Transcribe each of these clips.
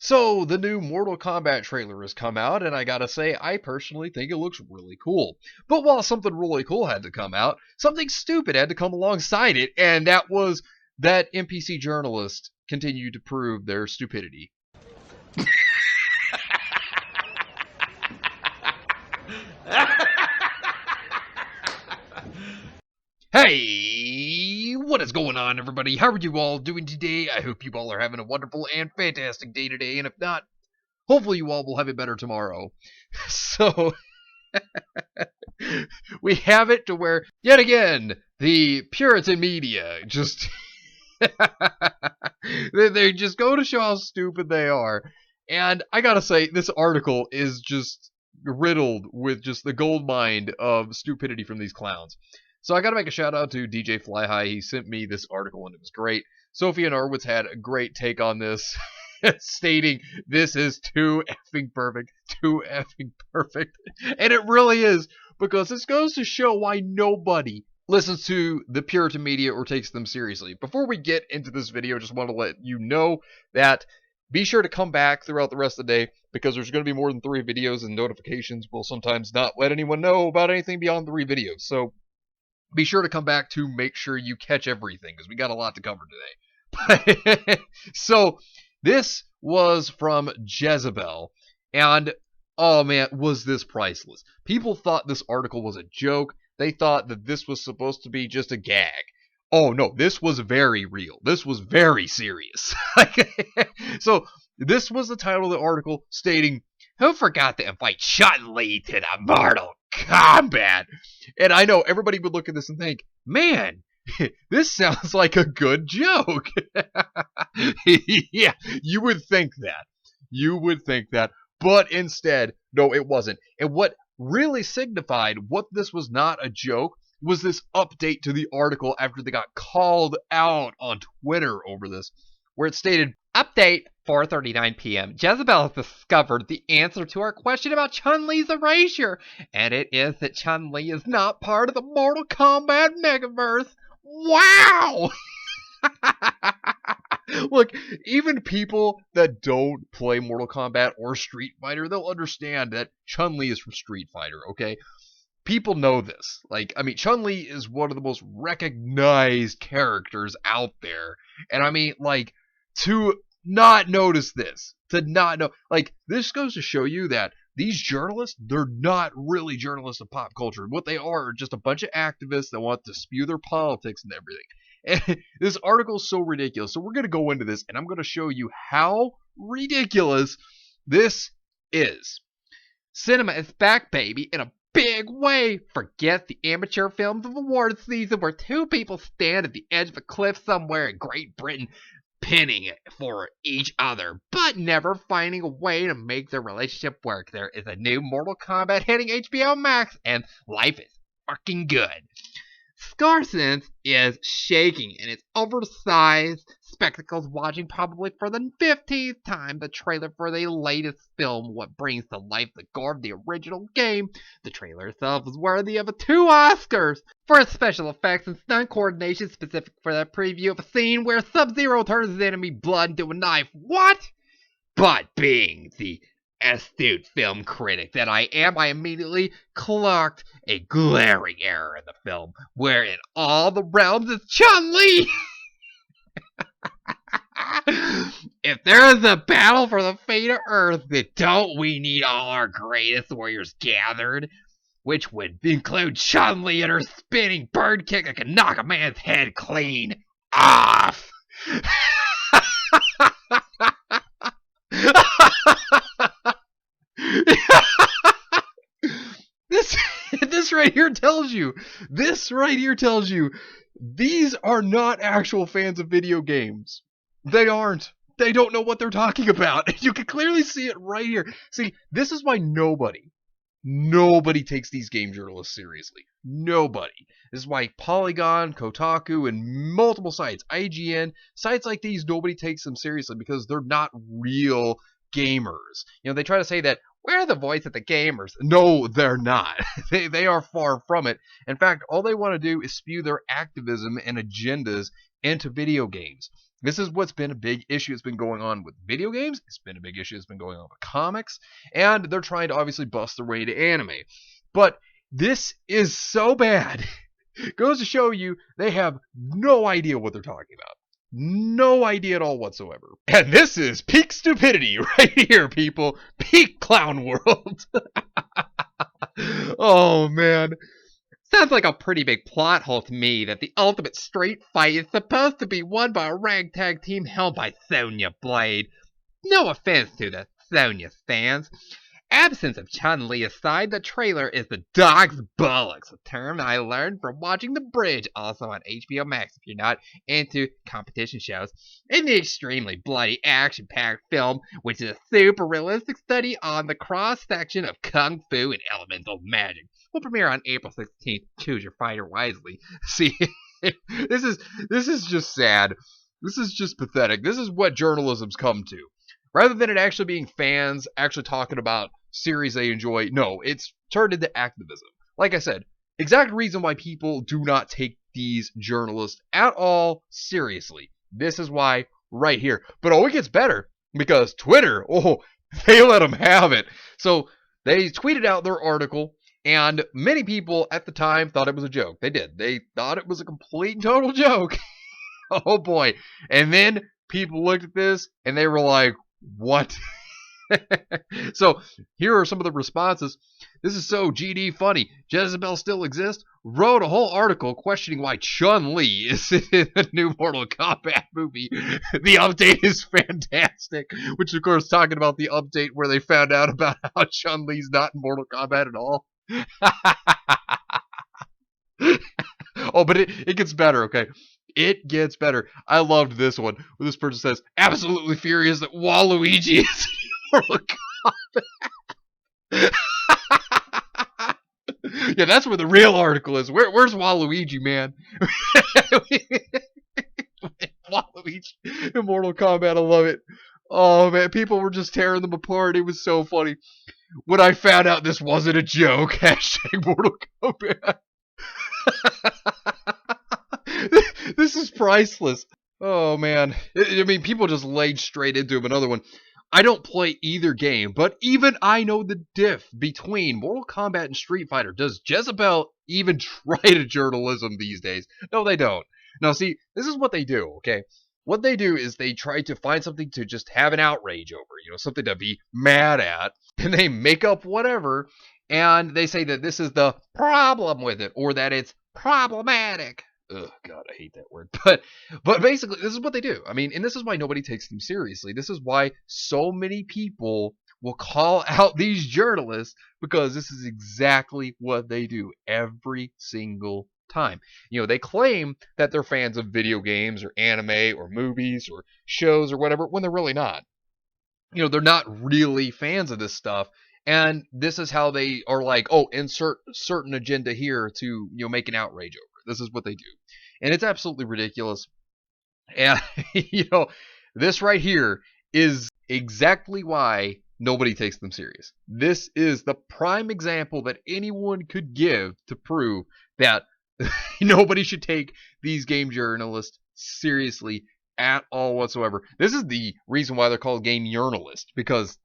So, the new Mortal Kombat trailer has come out, and I gotta say, I personally think it looks really cool. But while something really cool had to come out, something stupid had to come alongside it, and that was that NPC journalists continued to prove their stupidity. Hey, what is going on, everybody? How are you all doing today? I hope you all are having a wonderful and fantastic day today, and if not, hopefully you all will have it better tomorrow. So, we have it to where, yet again, the Puritan media just... they just go to show how stupid they are. And I gotta say, this article is just riddled with just the gold mine of stupidity from these clowns. So I gotta make a shout out to DJ Flyhigh. He sent me this article and it was great. Sophie and Arwitz had a great take on this, stating this is too effing perfect, and it really is, because this goes to show why nobody listens to the Puritan media or takes them seriously. Before we get into this video, just want to let you know that be sure to come back throughout the rest of the day, because there's going to be more than 3 videos, and notifications will sometimes not let anyone know about anything beyond 3 videos. So be sure to come back to make sure you catch everything, because we got a lot to cover today. So this was from Jezebel, and oh man, was this priceless. People thought this article was a joke. They thought that this was supposed to be just a gag. Oh no, this was very real. This was very serious. So this was the title of the article, stating, "Who forgot to invite Chun-Li to the Mortal Kombat?" And I know everybody would look at this and think, man, this sounds like a good joke. Yeah, you would think that. You would think that. But instead, no, it wasn't. And what really signified what this was not a joke was this update to the article after they got called out on Twitter over this, where it stated, "Update, 4:39 p.m. Jezebel has discovered the answer to our question about Chun-Li's erasure, and it is that Chun-Li is not part of the Mortal Kombat megaverse." Wow! Look, even people that don't play Mortal Kombat or Street Fighter, they'll understand that Chun-Li is from Street Fighter, okay? People know this. Like, I mean, Chun-Li is one of the most recognized characters out there. And I mean, like, to not notice this, to not know, like, this goes to show you that these journalists, they're not really journalists of pop culture. What they are just a bunch of activists that want to spew their politics and everything. And this article is so ridiculous. So we're going to go into this, and I'm going to show you how ridiculous this is. Cinema is back, baby, in a big way. Forget the amateur films of award season where 2 people stand at the edge of a cliff somewhere in Great Britain, pinning it for each other, but never finding a way to make their relationship work. There is a new Mortal Kombat hitting HBO Max, and life is fucking good. Scarsense is shaking in its oversized spectacles, watching probably for the 15th time the trailer for the latest film, what brings to life the gore of the original game. The trailer itself is worthy of 2 Oscars for its special effects and stunt coordination, specific for that preview of a scene where Sub-Zero turns his enemy blood into a knife. What? But being the astute film critic that I am, I immediately clocked a glaring error in the film, where in all the realms is Chun-Li. If there is a battle for the fate of Earth, then don't we need all our greatest warriors gathered? Which would include Chun-Li and her spinning bird kick that can knock a man's head clean off. This right here tells you, these are not actual fans of video games. They aren't. They don't know what they're talking about. You can clearly see it right here. See, this is why nobody takes these game journalists seriously. Nobody. This is why Polygon, Kotaku, and multiple sites, IGN, sites like these, nobody takes them seriously because they're not real gamers. You know, they try to say that we're the voice of the gamers. No, they're not. They are far from it. In fact, all they want to do is spew their activism and agendas into video games. This is what's been a big issue. It's been going on with video games. It's been a big issue. It's been going on with comics. And they're trying to obviously bust their way into anime. But this is so bad. Goes to show you they have no idea what they're talking about. No idea at all whatsoever. And this is peak stupidity right here, people. Peak clown world. Oh, man. Sounds like a pretty big plot hole to me that the ultimate street fight is supposed to be won by a ragtag team held by Sonya Blade. No offense to the Sonya fans. Absence of Chun-Li aside, the trailer is the dog's bollocks, a term I learned from watching The Bridge, also on HBO Max if you're not into competition shows. In the extremely bloody, action-packed film, which is a super realistic study on the cross-section of kung fu and elemental magic. Will premiere on April 16th. Choose your fighter wisely. See, this is just sad. This is just pathetic. This is what journalism's come to. Rather than it actually being fans actually talking about series they enjoy, no, it's turned into activism. Like I said, exact reason why people do not take these journalists at all seriously. This is why right here. But it gets better because Twitter, they let them have it. So they tweeted out their article, and many people at the time thought it was a joke. They did. They thought it was a complete and total joke. Oh boy. And then people looked at this and they were like, what? So here are some of the responses. This is so GD funny. Jezebel still exists. Wrote a whole article questioning why Chun-Li is in the new Mortal Kombat movie. The update is fantastic. Which of course talking about the update where they found out about how Chun-Li's not in Mortal Kombat at all. Oh, but it gets better, okay? It gets better. I loved this one where this person says, absolutely furious that Waluigi is in Mortal Kombat. Yeah, that's where the real article is. Where's Waluigi, man? Waluigi in Mortal Kombat, I love it. Oh, man, people were just tearing them apart. It was so funny. When I found out this wasn't a joke, hashtag Mortal Kombat. This is priceless. Oh, man. I mean, people just laid straight into him. Another one. I don't play either game, but even I know the diff between Mortal Kombat and Street Fighter. Does Jezebel even try to journalism these days? No, they don't. Now, see, this is what they do, okay? What they do is they try to find something to just have an outrage over, something to be mad at, and they make up whatever, and they say that this is the problem with it, or that it's problematic. Ugh, God, I hate that word. But basically, this is what they do. I mean, and this is why nobody takes them seriously. This is why so many people will call out these journalists, because this is exactly what they do every single time. They claim that they're fans of video games or anime or movies or shows or whatever, when they're really not. They're not really fans of this stuff. And this is how they are like, insert certain agenda here to, make an outrage over it. This is what they do. And it's absolutely ridiculous. And, this right here is exactly why nobody takes them serious. This is the prime example that anyone could give to prove that nobody should take these game journalists seriously at all whatsoever. This is the reason why they're called game journalists, because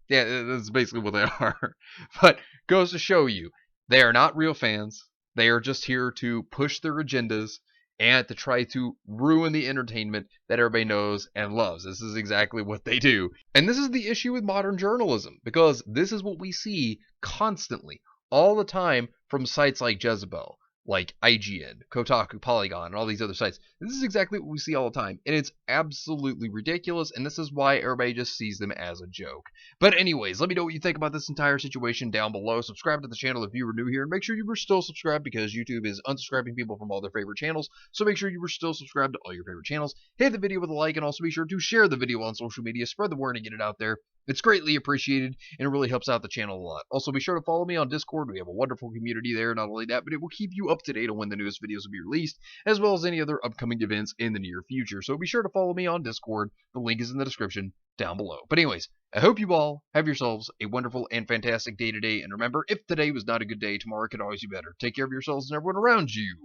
yeah, that's basically what they are. But goes to show you, they are not real fans. They are just here to push their agendas and to try to ruin the entertainment that everybody knows and loves. This is exactly what they do. And this is the issue with modern journalism, because this is what we see constantly, all the time, from sites like Jezebel, like IGN, Kotaku, Polygon, and all these other sites. This is exactly what we see all the time, and it's absolutely ridiculous, and this is why everybody just sees them as a joke. But anyways, let me know what you think about this entire situation down below. Subscribe to the channel if you were new here, and make sure you were still subscribed, because YouTube is unsubscribing people from all their favorite channels, so make sure you were still subscribed to all your favorite channels. Hit the video with a like, and also be sure to share the video on social media. Spread the word and get it out there. It's greatly appreciated, and it really helps out the channel a lot. Also, be sure to follow me on Discord. We have a wonderful community there. Not only that, but it will keep you up to date on when the newest videos will be released, as well as any other upcoming events in the near future. So be sure to follow me on Discord. The link is in the description down below. But anyways, I hope you all have yourselves a wonderful and fantastic day today. And remember, if today was not a good day, tomorrow could always be better. Take care of yourselves and everyone around you.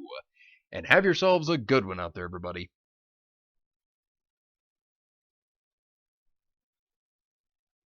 And have yourselves a good one out there, everybody.